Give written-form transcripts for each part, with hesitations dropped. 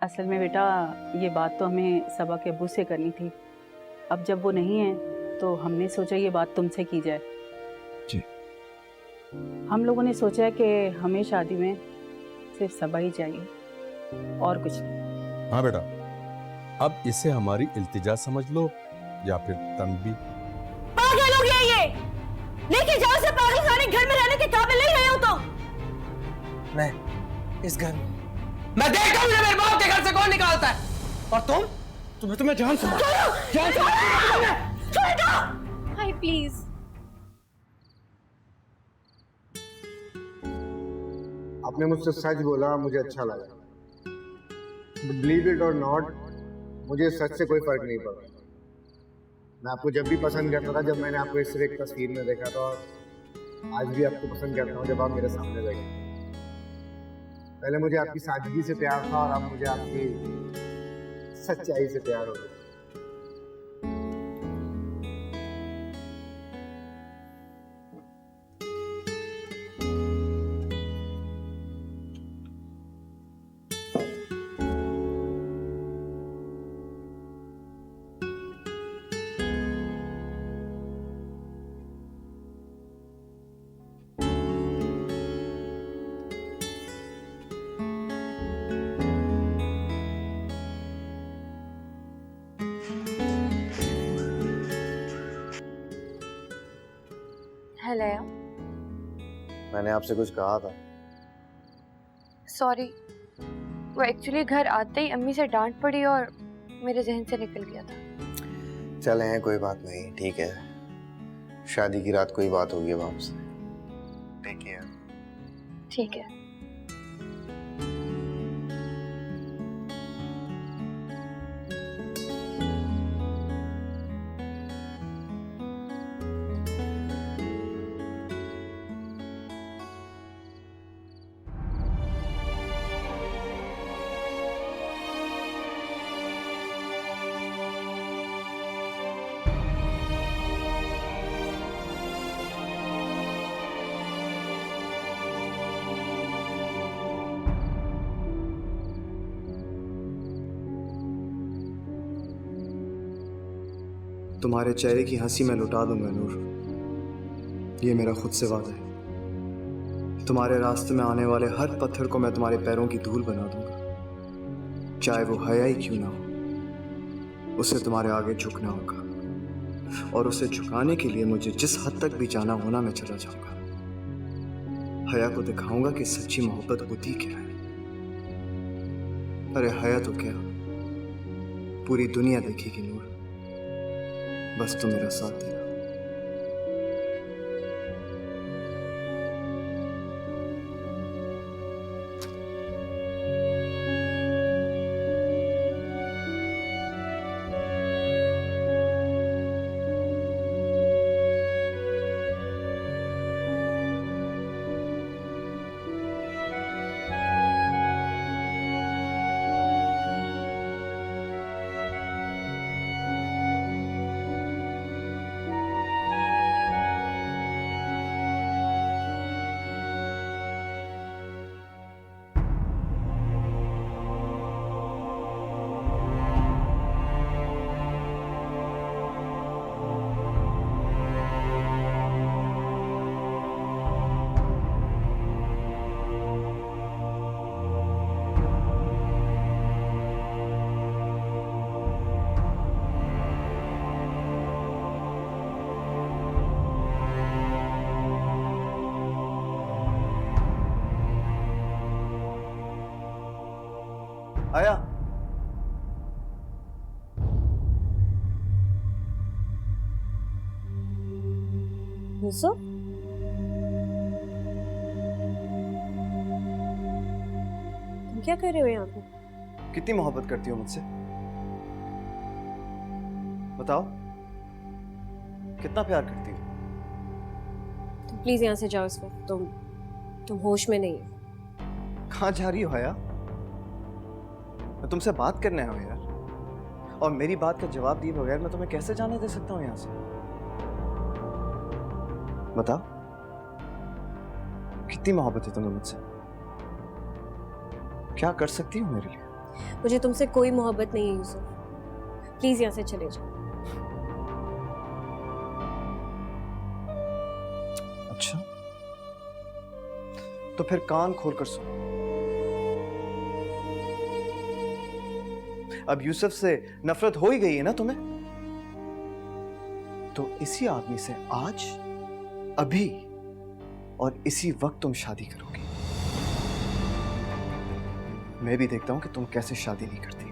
असल में बेटा ये बात तो हमें सबा के अब्बू से करनी थी। अब जब वो नहीं है तो हमने सोचा ये बात तुमसे की जाए। जी। हम लोगों ने सोचा है कि हमें शादी में सिर्फ सबा ही चाहिए और कुछ नहीं। हाँ बेटा, अब इसे हमारी इल्तिजा समझ लो या फिर तंबी। पागल हो गया ये, लेके जाओ से पागल खाने, घर में रहने के काबिल नहीं रहे हो तुम। मैं इस घर में मैं देखता हूँ मेरे बाप के घर से कौन निकालता है, और तुम्हें जान से हाय प्लीज। आपने मुझसे सच बोला, मुझे अच्छा लगा। बिलीव इट और नॉट, मुझे सच से कोई फर्क नहीं पड़ा। मैं आपको जब भी पसंद करता था, जब मैंने आपको इस तरह एक तस्वीर में देखा था, और आज भी आपको पसंद करता हूँ जब आप मेरे सामने बैठे। पहले मुझे आपकी सादगी से प्यार था और अब मुझे आपकी सच्चाई से प्यार हो गया। हेलो, मैंने आपसे कुछ कहा था। सॉरी, वो एक्चुअली घर आते ही अम्मी से डांट पड़ी और मेरे जहन से निकल गया था। चले हैं, कोई बात नहीं, ठीक है। शादी की रात कोई बात होगी अब आपसे। Take care. ठीक है। तुम्हारे चेहरे की हंसी मैं लुटा दूंगा नूर, ये मेरा खुद से वादा है। तुम्हारे रास्ते में आने वाले हर पत्थर को मैं तुम्हारे पैरों की धूल बना दूंगा, चाहे वो हया ही क्यों ना हो। उसे तुम्हारे आगे झुकना होगा, और उसे झुकाने के लिए मुझे जिस हद तक भी जाना होना मैं चला जाऊंगा। हया को दिखाऊंगा कि सच्ची मोहब्बत होती क्या है। अरे हया तो क्या, पूरी दुनिया देखेगी नूर, बस तुम मेरा साथ देना। आया यूसुफ, तुम क्या कर रहे हो यहाँ पे? कितनी मोहब्बत करती हो मुझसे, बताओ, कितना प्यार करती हो? तुम प्लीज यहाँ से जाओ इस वक्त। तुम होश में नहीं हो। कहाँ जा रही हो हया? मैं तुमसे बात करने आया हूँ यार, और मेरी बात का जवाब दिए बगैर मैं तुम्हें कैसे जाने दे सकता हूँ यहाँ से? बताओ, कितनी मोहब्बत है तुम्हें मुझसे? क्या कर सकती हो मेरे लिए? मुझे तुमसे कोई मोहब्बत नहीं है यूसुफ, प्लीज यहाँ से चले जाओ। अच्छा, तो फिर कान खोलकर सुनो। अब यूसुफ से नफरत हो ही गई है ना तुम्हें, तो इसी आदमी से आज, अभी और इसी वक्त तुम शादी करोगी। मैं भी देखता हूं कि तुम कैसे शादी नहीं करती।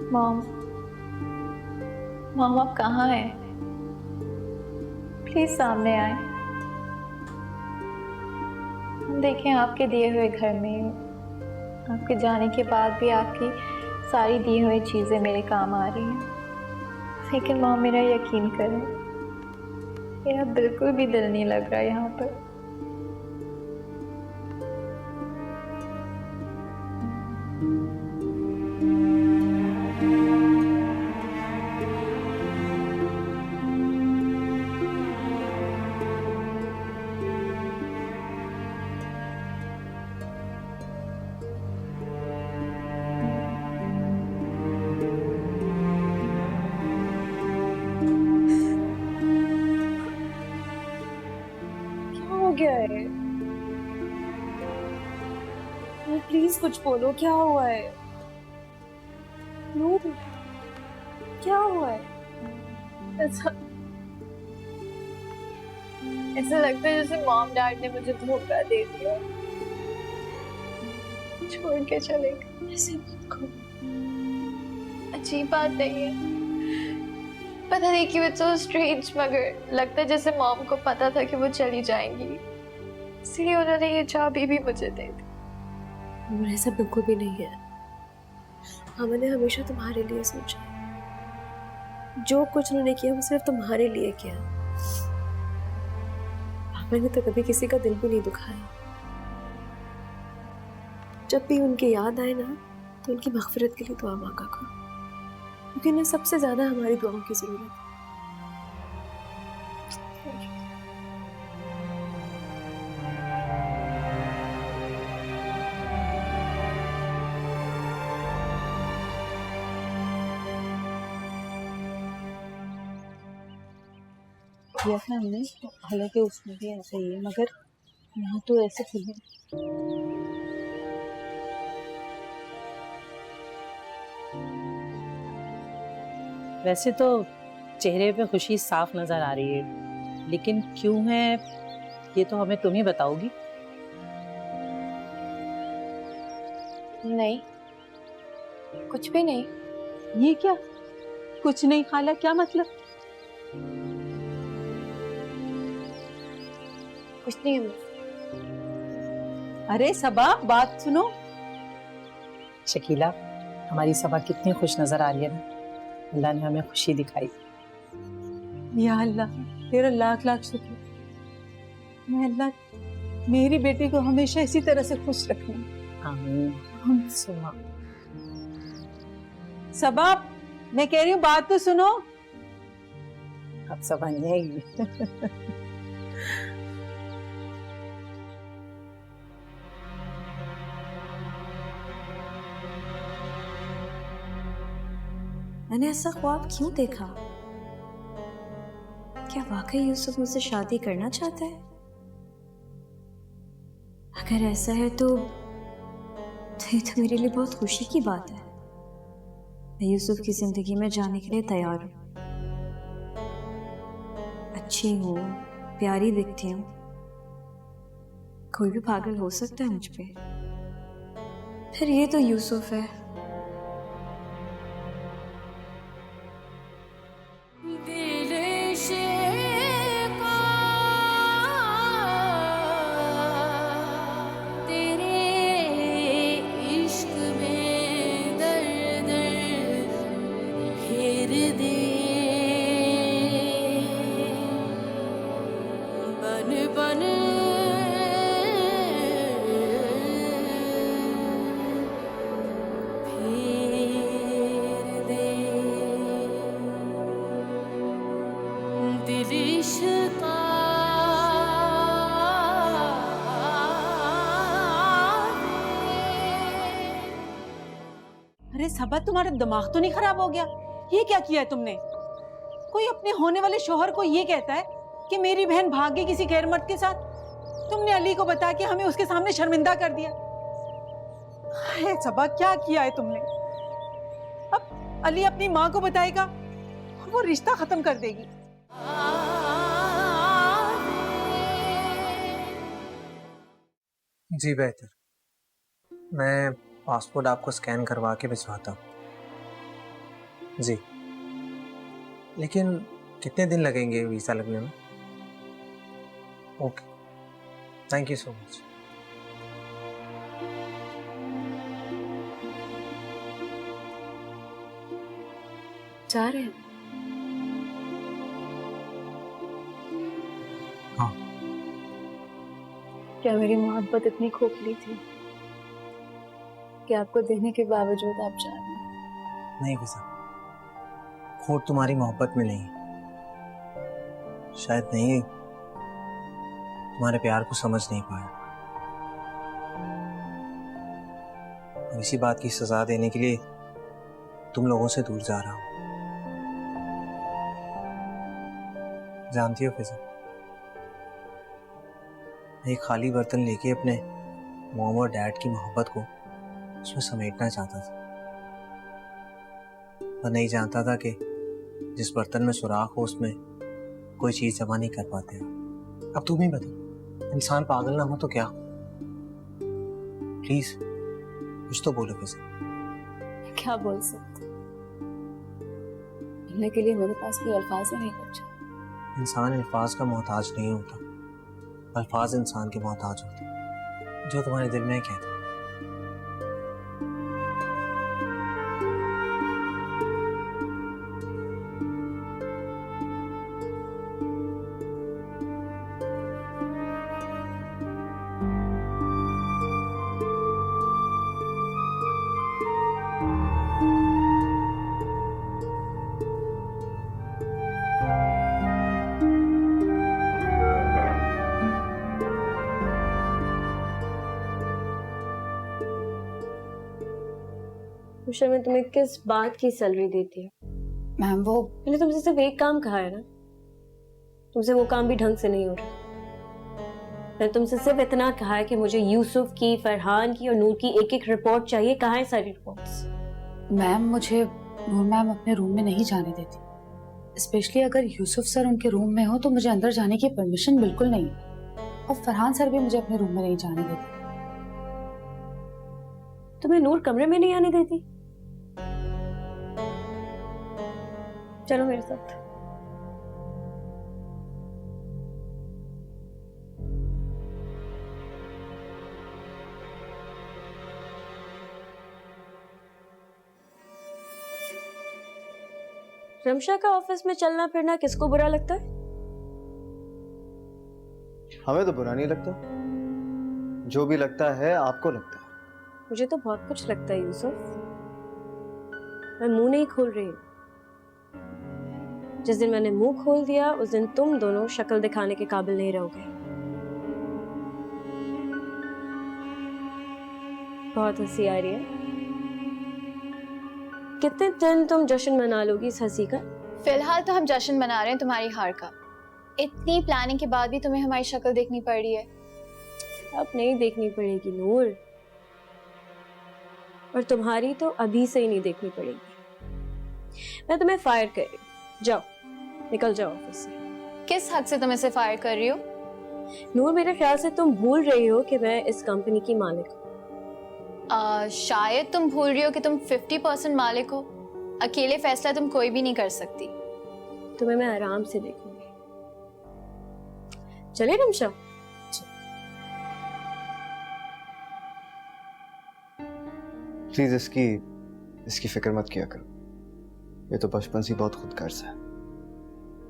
मॉम, मॉम आप कहाँ हैं? प्लीज सामने आए। हम देखें आपके दिए हुए घर में, आपके जाने के बाद भी आपकी सारी दी हुई चीज़ें मेरे काम आ रही हैं। लेकिन मॉम मेरा यकीन करें, मेरा बिल्कुल भी दिल नहीं लग रहा यहाँ पर। क्या है? प्लीज कुछ बोलो, क्या हुआ है? नूर, क्या हुआ है? ऐसा लगता है जैसे मॉम डैड ने मुझे धोखा दे दिया, छोड़ के चले गए। ऐसे मत करो। अजीब बात नहीं है, पता नहीं क्यों इट्स सो स्ट्रेंज, मगर लगता है जैसे मॉम को पता था कि वो चली जाएंगी, इसलिए उन्होंने ये चाबी भी मुझे दे दी। और ऐसा बिल्कुल भी नहीं है। हमने हमेशा तुम्हारे लिए सोचा, जो कुछ उन्होंने किया वो सिर्फ तुम्हारे लिए किया। पापा ने तो कभी किसी का दिल भी नहीं दुखाया। जब भी उनकी याद आए ना, तो उनकी मग़फ़िरत के लिए दुआ मांगा करो, क्योंकि उन्हें सबसे ज्यादा हमारी दुआओं की जरूरत है। किया था हमने, हालांकि उसमें भी ऐसा ही है, मगर यहाँ तो ऐसे फीलिंग। वैसे तो चेहरे पे खुशी साफ नजर आ रही है, लेकिन क्यों है ये तो हमें तुम ही बताओगी। नहीं, कुछ भी नहीं। ये क्या कुछ नहीं खाला, क्या मतलब? कुछ नहीं अम्मी। अरे सबा, बात सुनो। शकीला, हमारी सबा कितनी खुश नजर आ रही है ना, अल्लाह ने हमें खुशी दिखाई। या अल्लाह, तेरा लाख लाख शुक्र। मैं अल्लाह मेरी बेटी को हमेशा इसी तरह से खुश रखना। आमीन। सुमा, सबा, मैं कह रही हूँ बात तो सुनो। अब सबा नहीं आएगी। मैंने ऐसा ख्वाब क्यों देखा? क्या वाकई यूसुफ मुझसे शादी करना चाहता है? अगर ऐसा है तो ये तो मेरे लिए बहुत खुशी की बात है। मैं यूसुफ की जिंदगी में जाने के लिए तैयार हूँ। अच्छी हूँ, प्यारी दिखती हूँ, कोई भी पागल हो सकता है मुझ पे। फिर ये तो यूसुफ है। अरे सबा, तुम्हारा दिमाग तो नहीं खराब हो गया? ये क्या किया है तुमने? कोई अपने होने वाले शोहर को ये कहता है कि मेरी बहन भाग गई किसी गैर मर्द के साथ? तुमने अली को बता के हमें उसके सामने शर्मिंदा कर दिया। है सबा, क्या किया है तुमने? अब अली अपनी माँ को बताएगा, वो रिश्ता खत्म कर देगी। जी बेहतर, मैं पासपोर्ट आपको स्कैन करवा के भिजवाता हूँ। जी, लेकिन कितने दिन लगेंगे वीज़ा लगने में? Okay, thank you so much. जा रहे हैं? हाँ। क्या मेरी मोहब्बत इतनी खोखली थी कि आपको देने के बावजूद आप जा रहे हैं? नहीं फिजा, खोट तुम्हारी मोहब्बत में नहीं, शायद नहीं, तुम्हारे प्यार को समझ नहीं पाया। और इसी बात की सजा देने के लिए तुम लोगों से दूर जा रहा हूं। जानती हो फिजा, एक खाली बर्तन लेके अपने मॉम और डैड की मोहब्बत को उसमें समेटना चाहता था, पर नहीं जानता था कि जिस बर्तन में सुराख हो उसमें कोई चीज जमा नहीं कर पाते। अब तुम ही बता, इंसान पागल ना हो तो क्या? प्लीज कुछ तो बोलो फिजा। क्या बोल सकते? बोलने के लिए मेरे पास कोई अल्फाज ही नहीं बचे। इंसान अल्फाज का मोहताज नहीं होता, अल्फाज इंसान के मोहताज होते, जो तुम्हारे दिल में कहते। उषा, मैं तुम्हें किस बात की सैलरी देती हूँ? मैम वो मैंने तुमसे सिर्फ एक काम कहा है ना, तुमसे वो काम भी ढंग से नहीं हो रहा। मैंने तुमसे सिर्फ इतना कहा है कि मुझे यूसुफ की, फरहान की और नूर की एक एक रिपोर्ट चाहिए। कहाँ है सारी रिपोर्ट्स? मैम मुझे नूर मैम अपने रूम में नहीं जाने देती, स्पेशली अगर यूसुफ सर उनके रूम में हो तो मुझे अंदर जाने की परमिशन बिल्कुल नहीं है, और फरहान सर भी मुझे अपने रूम में नहीं जाने देते। तुम्हें नूर कमरे में नहीं आने देती? चलो मेरे साथ। रमशा का ऑफिस में चलना फिरना किसको बुरा लगता है? हमें तो बुरा नहीं लगता, जो भी लगता है आपको लगता है। मुझे तो बहुत कुछ लगता है यूसुफ, मैं मुंह नहीं खोल रही। जिस दिन मैंने मुंह खोल दिया उस दिन तुम दोनों शक्ल दिखाने के काबिल नहीं रहोगे। बहुत हंसी आ रही है। कितने दिन तुम जश्न मना लोगी इस हंसी का? फिलहाल तो हम जश्न मना रहे हैं तुम्हारी हार का। इतनी प्लानिंग के बाद भी तुम्हें हमारी शक्ल देखनी पड़ रही है। अब नहीं देखनी पड़ेगी नूर, और तुम्हारी तो अभी से ही नहीं देखनी पड़ेगी। मैं तुम्हें फायर कर रही हूँ, जाओ निकल जाओ ऑफिस से। किस हद से तुम इसे फायर कर रही हो? नूर, मेरे ख्याल से तुम भूल रही हो कि मैं इस कंपनी की मालिक हूँ। शायद तुम भूल रही हो कि तुम 50% मालिक हो। अकेले फैसला तुम कोई भी नहीं कर सकती। तुम्हें मैं आराम से देखूंगी। चलिए रमशा। प्लीज इसकी फिक्र मत किया करो। ये तो बचपन से बहुत खुदगर्ज है,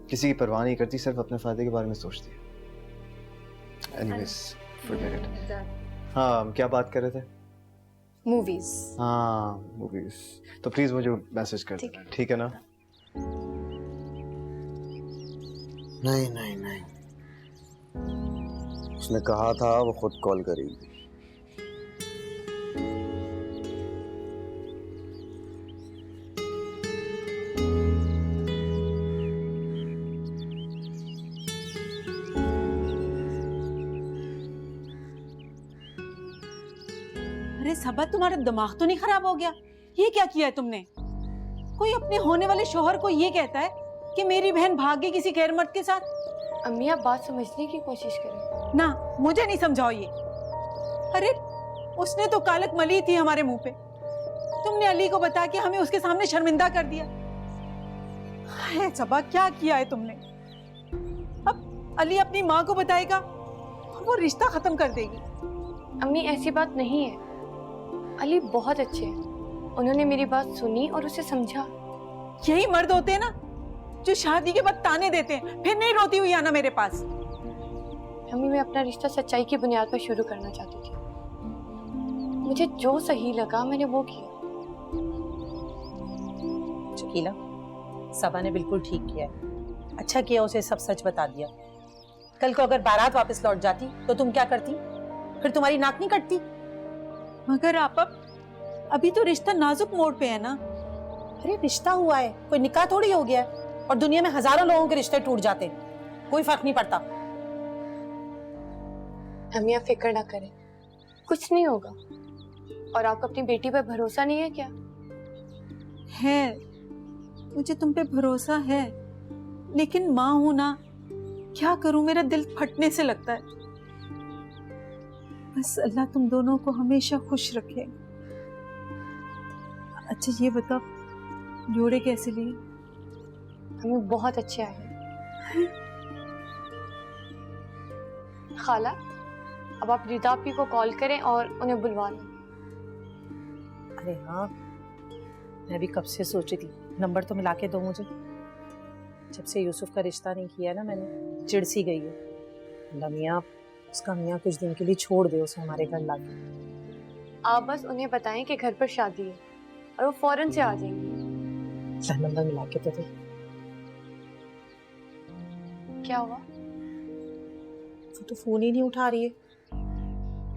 किसी की परवाह नहीं करती, सिर्फ अपने फायदे के बारे में सोचती है। Anyways forget it. हाँ, हम क्या बात कर रहे थे? मूवीज। हाँ, मूवीज। तो प्लीज मुझे मैसेज कर देना, ठीक है ना? नहीं नहीं नहीं, उसने कहा था वो खुद कॉल करेगी। अरे सबा, तुम्हारा दिमाग तो नहीं खराब हो गया? ये क्या किया है तुमने? कोई अपने होने वाले शोहर को ये कहता है कि मेरी बहन भाग गई किसी गैर मर्द के साथ? अम्मी आप बात समझने की कोशिश करें। ना, मुझे नहीं समझाओ ये। अरे उसने तो कालक मली थी हमारे मुंह पे। तुमने अली को बता के हमें उसके सामने शर्मिंदा कर दिया। हाय सबा, क्या किया है तुमने? अब अली अपनी माँ को बताएगा, वो रिश्ता खत्म कर देगी। अम्मी ऐसी बात नहीं है, अली बहुत अच्छे हैं। उन्होंने मेरी बात सुनी और उसे समझा। यही मर्द होते हैं ना जो शादी के बाद ताने देते हैं, फिर नहीं रोती हुई आना मेरे पास। अम्मी मैं अपना रिश्ता सच्चाई की बुनियाद पर शुरू करना चाहती थी। मुझे जो सही लगा मैंने वो किया। शकीला, सबा ने बिल्कुल ठीक किया है। अच्छा किया उसे सब सच बता दिया। कल को अगर बारात वापस लौट जाती तो तुम क्या करती? फिर तुम्हारी नाक नहीं कटती? मगर आप अभी तो रिश्ता नाजुक मोड़ पे है ना। अरे रिश्ता हुआ है, कोई निकाह थोड़ी हो गया है। और दुनिया में हजारों लोगों के रिश्ते टूट जाते हैं, कोई फर्क नहीं पड़ता। अम्मी आप फिक्र ना करें, कुछ नहीं होगा। और आपको अपनी बेटी पर भरोसा नहीं है क्या? है, मुझे तुम पे भरोसा है, लेकिन माँ हूं ना, क्या करूं, मेरा दिल फटने से लगता है। बस अल्लाह तुम दोनों को हमेशा खुश रखे। अच्छा ये बताओ, जोड़े कैसे लिए? हमें बहुत अच्छे आए हैं। खाला, अब आप रिदा आपी को कॉल करें और उन्हें बुलवा लें। अरे हाँ, मैं भी कब से सोच रही थी, नंबर तो मिला के दो मुझे। जब से यूसुफ का रिश्ता नहीं किया ना मैंने, चिढ़ सी गई है। लमिया, उसका मियाँ कुछ दिन के लिए छोड़ दे उसे हमारे घर लाके। आप बस उन्हें बताएं कि घर पर शादी है और वो फौरन से आ जाएंगे। नंबर मिला के तो दे। क्या हुआ? वो तो फोन ही नहीं उठा रही है।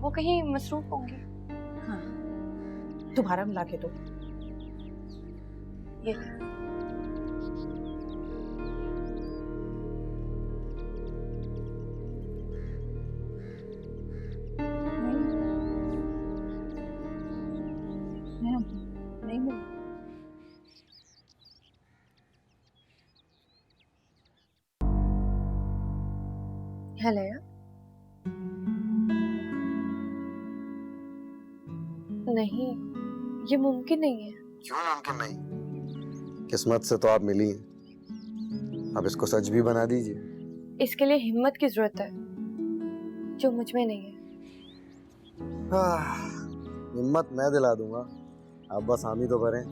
वो कहीं मसरूफ होंगी। हाँ, तुम्हारा मिला के दो। ये नहीं मिला। हेलो। नहीं, ये मुमकिन नहीं है। क्यों मुमकिन नहीं? किस्मत से तो आप मिली हैं। अब इसको सच भी बना दीजिए। इसके लिए हिम्मत की जरूरत है, जो मुझ में नहीं है। हिम्मत मैं दिला दूंगा, आप बस हामी तो करें।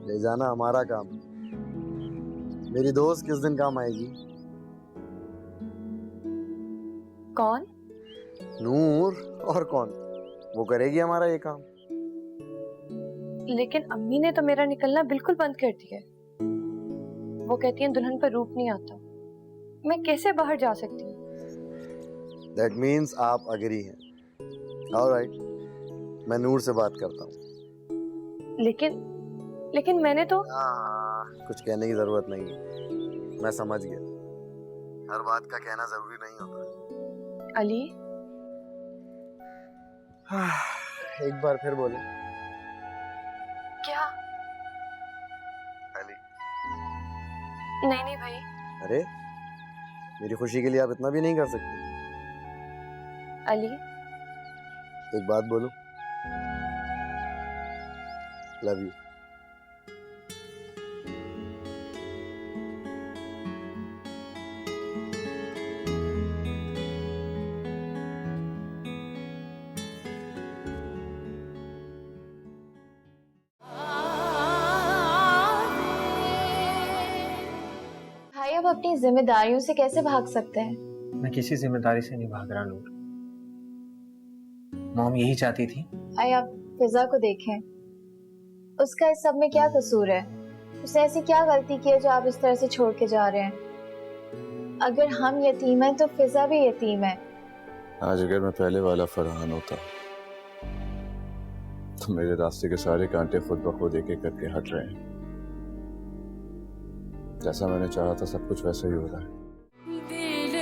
ले जाना हमारा काम। मेरी दोस्त किस दिन काम आएगी? कौन? नूर, और कौन? वो करेगी हमारा ये काम। लेकिन अम्मी ने तो मेरा निकलना बिल्कुल बंद कर दिया है। वो कहती हैं दुल्हन पर रूप नहीं आता। मैं कैसे बाहर जा सकती हूँ? That means आप अग्री हैं। All right, मैं नूर से बात करता हूँ। लेकिन मैंने तो कुछ कहने की जरूरत नहीं है, मैं समझ गया। हर बात का कहना जरूरी नहीं होता। अली, एक बार फिर बोले। क्या? अली। नहीं भाई। अरे मेरी खुशी के लिए आप इतना भी नहीं कर सकते? अली, एक बात बोलूं? Love you. भाई अब अपनी जिम्मेदारियों से कैसे भाग सकते हैं? मैं किसी जिम्मेदारी से नहीं भाग रहा नूर। मॉम यही चाहती थी। भाई आप फिजा को देखें, उसका इस सब में क्या कसूर है? उसने ऐसी क्या गलती की है जो आप इस तरह से छोड़ के जा रहे हैं? अगर हम यतीम हैं तो फिजा भी यतीम है। आज अगर मैं पहले वाला फरहान होता तो मेरे रास्ते के सारे कांटे खुद ब खुद एक एक करके हट रहे हैं। जैसा मैंने चाहा था सब कुछ वैसा ही हो रहा है। दिल